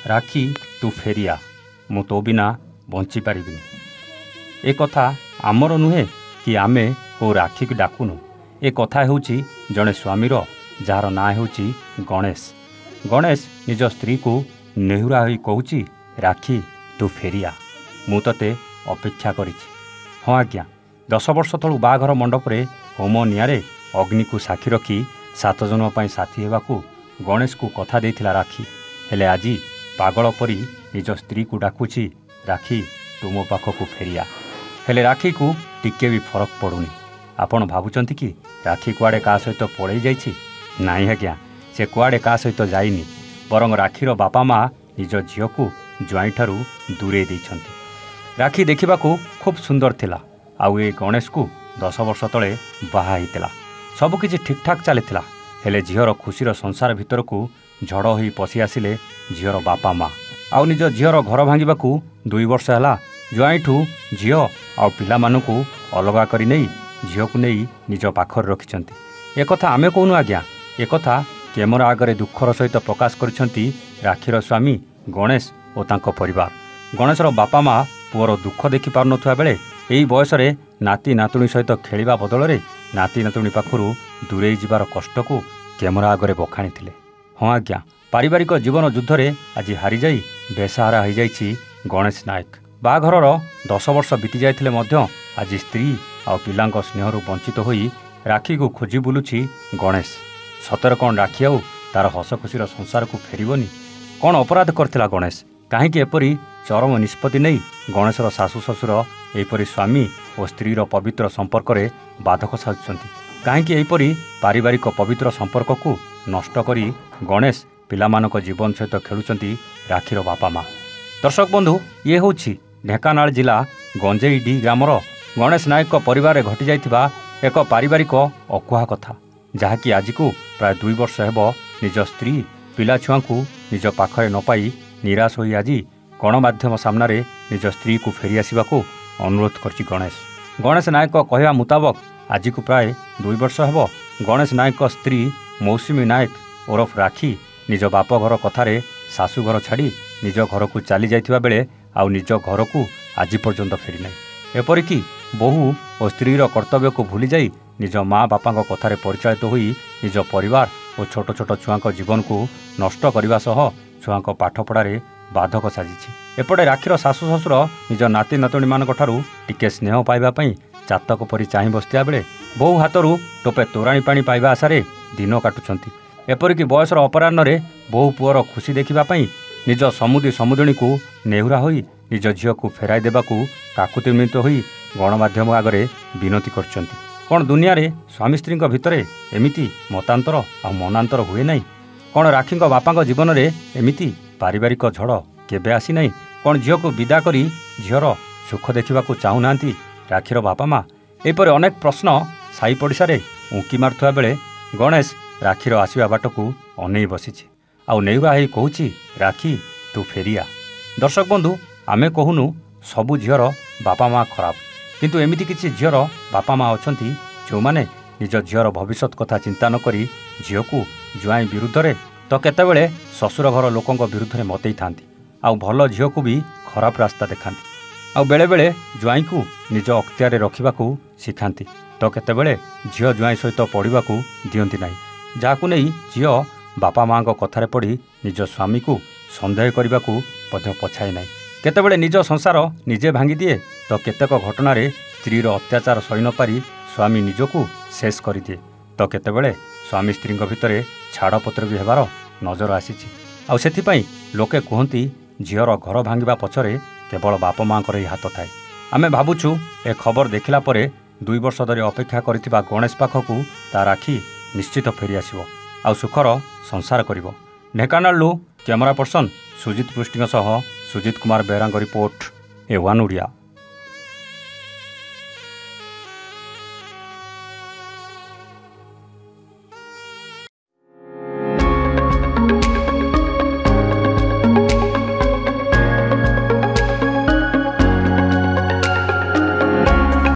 ରାକ୍ଷୀ ତୁ ଫେରିଆ, ମୁଁ ତୋ ବିନା ବଞ୍ଚିପାରିବିନି। ଏ କଥା ଆମର ନୁହେଁ କି ଆମେ କେଉଁ ରାକ୍ଷୀକି ଡାକୁନୁ। ଏ କଥା ହେଉଛି ଜଣେ ସ୍ୱାମୀର, ଯାହାର ନାଁ ହେଉଛି ଗଣେଶ। ଗଣେଶ ନିଜ ସ୍ତ୍ରୀକୁ ନେହୁରା ହୋଇ କହୁଛି, ରାକ୍ଷୀ ତୁ ଫେରିଆ, ମୁଁ ତୋତେ ଅପେକ୍ଷା କରିଛି। ହଁ ଆଜ୍ଞା, 10 ବର୍ଷ ତଳୁ ବାହାଘର ମଣ୍ଡପରେ ହୋମ ନିଆଁରେ ଅଗ୍ନିକୁ ସାକ୍ଷୀ ରଖି 7 ଜନ୍ମ ପାଇଁ ସାଥୀ ହେବାକୁ ଗଣେଶକୁ କଥା ଦେଇଥିଲା ରାକ୍ଷୀ। ହେଲେ ଆଜି ପାଗଳ ପରି ନିଜ ସ୍ତ୍ରୀକୁ ଡାକୁଛି, ରାକ୍ଷୀ ତୁ ମୋ ପାଖକୁ ଫେରିଆ। ହେଲେ ରାକ୍ଷୀକୁ ଟିକେ ବି ଫରକ ପଡ଼ୁନି। ଆପଣ ଭାବୁଛନ୍ତି କି ରାକ୍ଷୀ କୁଆଡ଼େ କାହା ସହିତ ପଳେଇ ଯାଇଛି? ନାଇଁ ଆଜ୍ଞା, ସେ କୁଆଡ଼େ କାହା ସହିତ ଯାଇନି। ବରଂ ରାକ୍ଷୀର ବାପା ମା ନିଜ ଝିଅକୁ ଜ୍ୱାଇଁଠାରୁ ଦୂରେଇ ଦେଇଛନ୍ତି। ରାକ୍ଷୀ ଦେଖିବାକୁ ଖୁବ୍ ସୁନ୍ଦର ଥିଲା। ଆଉ ଏ ଗଣେଶକୁ 10 ବର୍ଷ ତଳେ ବାହା ହେଇଥିଲା। ସବୁକିଛି ଠିକ୍ଠାକ୍ ଚାଲିଥିଲା। ହେଲେ ଝିଅର ଖୁସିର ସଂସାର ଭିତରକୁ ଝଡ଼ ହୋଇ ପଶି ଆସିଲେ ଝିଅର ବାପା ମା। ଆଉ ନିଜ ଝିଅର ଘର ଭାଙ୍ଗିବାକୁ 2 ବର୍ଷ ହେଲା ଜ୍ୱାଇଁଠୁ ଝିଅ ଆଉ ପିଲାମାନଙ୍କୁ ଅଲଗା କରି ନେଇ ଝିଅକୁ ନେଇ ନିଜ ପାଖରେ ରଖିଛନ୍ତି। ଏକଥା ଆମେ କହୁନୁ ଆଜ୍ଞା, ଏକଥା କ୍ୟାମେରା ଆଗରେ ଦୁଃଖର ସହିତ ପ୍ରକାଶ କରିଛନ୍ତି ରାକ୍ଷୀର ସ୍ୱାମୀ ଗଣେଶ ଓ ତାଙ୍କ ପରିବାର। ଗଣେଶର ବାପା ମା ପୁଅର ଦୁଃଖ ଦେଖିପାରୁନଥିବା ବେଳେ ଏହି ବୟସରେ ନାତି ନାତୁଣୀ ସହିତ ଖେଳିବା ବଦଳରେ ନାତି ନାତୁଣୀ ପାଖରୁ ଦୂରେଇ ଯିବାର କଷ୍ଟକୁ କ୍ୟାମେରା ଆଗରେ ବଖାଣିଥିଲେ। ହଁ ଆଜ୍ଞା, ପାରିବାରିକ ଜୀବନ ଯୁଦ୍ଧରେ ଆଜି ହାରିଯାଇ ବେସାହାରା ହୋଇଯାଇଛି ଗଣେଶ ନାୟକ। ବାହାଘରର 10 ବର୍ଷ ବିତି ଯାଇଥିଲେ ମଧ୍ୟ ଆଜି ସ୍ତ୍ରୀ ଆଉ ପିଲାଙ୍କ ସ୍ନେହରୁ ବଞ୍ଚିତ ହୋଇ ରାକ୍ଷୀକୁ ଖୋଜି ବୁଲୁଛି ଗଣେଶ। ସତରେ କ'ଣ ରାକ୍ଷୀ ଆଉ ତା'ର ହସ ଖୁସିର ସଂସାରକୁ ଫେରିବନି? କ'ଣ ଅପରାଧ କରିଥିଲା ଗଣେଶ? କାହିଁକି ଏପରି ଚରମ ନିଷ୍ପତ୍ତି ନେଇ ଗଣେଶର ଶାଶୁ ଶ୍ୱଶୁର ଏହିପରି ସ୍ୱାମୀ ଓ ସ୍ତ୍ରୀର ପବିତ୍ର ସମ୍ପର୍କରେ ବାଧକ ସାଜୁଛନ୍ତି? କାହିଁକି ଏହିପରି ପାରିବାରିକ ପବିତ୍ର ସମ୍ପର୍କକୁ ନଷ୍ଟ କରି ଗଣେଶ ପିଲାମାନଙ୍କ ଜୀବନ ସହିତ ଖେଳୁଛନ୍ତି ରାକ୍ଷୀର ବାପା ମା? ଦର୍ଶକ ବନ୍ଧୁ, ଇଏ ହେଉଛି ଢେଙ୍କାନାଳ ଜିଲ୍ଲା ଗଞ୍ଜେଇଡି ଗ୍ରାମର ଗଣେଶ ନାୟକଙ୍କ ପରିବାରରେ ଘଟିଯାଇଥିବା ଏକ ପାରିବାରିକ ଅକୁହା କଥା, ଯାହାକି ଆଜିକୁ ପ୍ରାୟ 2 ବର୍ଷ ହେବ ନିଜ ସ୍ତ୍ରୀ ପିଲାଛୁଆଙ୍କୁ ନିଜ ପାଖରେ ନ ପାଇ ନିରାଶ ହୋଇ ଆଜି ଗଣମାଧ୍ୟମ ସାମ୍ନାରେ ନିଜ ସ୍ତ୍ରୀକୁ ଫେରିଆସିବାକୁ ଅନୁରୋଧ କରିଛି ଗଣେଶ। ଗଣେଶ ନାୟକଙ୍କ କହିବା ମୁତାବକ ଆଜିକୁ ପ୍ରାୟ 2 ବର୍ଷ ହେବ ଗଣେଶ ନାୟକଙ୍କ ସ୍ତ୍ରୀ ମୌସୁମୀ ନାୟକ ଓରଫ ରାକ୍ଷୀ ନିଜ ବାପଘର କଥାରେ ଶାଶୁଘର ଛାଡ଼ି ନିଜ ଘରକୁ ଚାଲି ଯାଇଥିବା ବେଳେ ଆଉ ନିଜ ଘରକୁ ଆଜି ପର୍ଯ୍ୟନ୍ତ ଫେରିନାହିଁ। ଏପରିକି ବୋହୂ ଓ ସ୍ତ୍ରୀର କର୍ତ୍ତବ୍ୟକୁ ଭୁଲିଯାଇ ନିଜ ମା ବାପାଙ୍କ କଥାରେ ପରିଚାଳିତ ହୋଇ ନିଜ ପରିବାର ଓ ଛୋଟ ଛୋଟ ଛୁଆଙ୍କ ଜୀବନକୁ ନଷ୍ଟ କରିବା ସହ ଛୁଆଙ୍କ ପାଠପଢ଼ାରେ ବାଧକ ସାଜିଛି। ଏପଟେ ରାକ୍ଷୀର ଶାଶୁ ଶ୍ୱଶୁର ନିଜ ନାତି ନାତୁଣୀମାନଙ୍କଠାରୁ ଟିକେ ସ୍ନେହ ପାଇବା ପାଇଁ ଚାତକ ପରି ଚାହିଁ ବସିଥିବା ବେଳେ ବୋହୂ ହାତରୁ ଟୋପେ ତୋରାଣି ପାଣି ପାଇବା ଆଶାରେ ଦିନ କାଟୁଛନ୍ତି। ଏପରିକି ବୟସର ଅପରାହ୍ନରେ ବୋହୂ ପୁଅର ଖୁସି ଦେଖିବା ପାଇଁ ନିଜ ସମୁଦି ସମୁଦିଣୀକୁ ନେହୁରା ହୋଇ ନିଜ ଝିଅକୁ ଫେରାଇ ଦେବାକୁ କାକୁତି ମିଳିତ ହୋଇ ଗଣମାଧ୍ୟମ ଆଗରେ ବିନତି କରିଛନ୍ତି। କ'ଣ ଦୁନିଆରେ ସ୍ୱାମୀ ସ୍ତ୍ରୀଙ୍କ ଭିତରେ ଏମିତି ମତାନ୍ତର ଆଉ ମନାନ୍ତର ହୁଏ ନାହିଁ? କ'ଣ ରାକ୍ଷୀଙ୍କ ବାପାଙ୍କ ଜୀବନରେ ଏମିତି ପାରିବାରିକ ଝଡ଼ କେବେ ଆସିନାହିଁ? କ'ଣ ଝିଅକୁ ବିଦା କରି ଝିଅର ସୁଖ ଦେଖିବାକୁ ଚାହୁଁନାହାନ୍ତି ରାକ୍ଷୀର ବାପା ମା? ଏହିପରି ଅନେକ ପ୍ରଶ୍ନ ସାହି ପଡ଼ିଶାରେ ଉଙ୍କି ମାରୁଥିବା ବେଳେ ଗଣେଶ ରାକ୍ଷୀର ଆସିବା ବାଟକୁ ଅନେଇ ବସିଛି। ଆଉ ନେହୁରା ହେଇ କହୁଛି, ରାକ୍ଷୀ ତୁ ଫେରିଆ। ଦର୍ଶକ ବନ୍ଧୁ, ଆମେ କହୁନୁ ସବୁ ଝିଅର ବାପା ମା ଖରାପ, କିନ୍ତୁ ଏମିତି କିଛି ଝିଅର ବାପା ମା ଅଛନ୍ତି ଯେଉଁମାନେ ନିଜ ଝିଅର ଭବିଷ୍ୟତ କଥା ଚିନ୍ତା ନ କରି ଝିଅକୁ ଜ୍ୱାଇଁ ବିରୁଦ୍ଧରେ ତ କେତେବେଳେ ଶ୍ୱଶୁର ଘର ଲୋକଙ୍କ ବିରୁଦ୍ଧରେ ମତେଇଥାନ୍ତି। ଆଉ ଭଲ ଝିଅକୁ ବି ଖରାପ ରାସ୍ତା ଦେଖାନ୍ତି। ଆଉ ବେଳେବେଳେ ଜ୍ୱାଇଁକୁ ନିଜ ଅକ୍ତିଆରରେ ରଖିବାକୁ ଶିଖାନ୍ତି ତ କେତେବେଳେ ଝିଅ ଜ୍ୱାଇଁ ସହିତ ପଡ଼ିବାକୁ ଦିଅନ୍ତି ନାହିଁ, ଯାହାକୁ ନେଇ ଝିଅ ବାପା ମାଆଙ୍କ କଥାରେ ପଡ଼ି ନିଜ ସ୍ୱାମୀକୁ ସନ୍ଦେହ କରିବାକୁ ମଧ୍ୟ ପଛାଏ ନାହିଁ। କେତେବେଳେ ନିଜ ସଂସାର ନିଜେ ଭାଙ୍ଗିଦିଏ ତ କେତେକ ଘଟଣାରେ ସ୍ତ୍ରୀର ଅତ୍ୟାଚାର ସହି ନ ପାରି ସ୍ୱାମୀ ନିଜକୁ ଶେଷ କରିଦିଏ ତ କେତେବେଳେ ସ୍ୱାମୀ ସ୍ତ୍ରୀଙ୍କ ଭିତରେ ଛାଡ଼ପତ୍ର ବି ହେବାର ନଜର ଆସିଛି। ଆଉ ସେଥିପାଇଁ ଲୋକେ କୁହନ୍ତି ଝିଅର ଘର ଭାଙ୍ଗିବା ପଛରେ କେବଳ ବାପା ମାଆଙ୍କର ହିଁ ହାତ ଥାଏ। ଆମେ ଭାବୁଛୁ ଏ ଖବର ଦେଖିଲା ପରେ 2 ବର୍ଷ ଧରି ଅପେକ୍ଷା କରିଥିବା ଗଣେଶ ପାଖକୁ ତା ରାକ୍ଷୀ ନିଶ୍ଚିତ ଫେରିଆସିବ ଆଉ ସୁଖର ସଂସାର କରିବ। ଢେଙ୍କାନାଳରୁ କ୍ୟାମେରା ପର୍ସନ ସୁଜିତ ପୃଷ୍ଟିଙ୍କ ସହ ସୁଜିତ କୁମାର ବେହେରାଙ୍କ ରିପୋର୍ଟ, A1 ଓଡ଼ିଆ।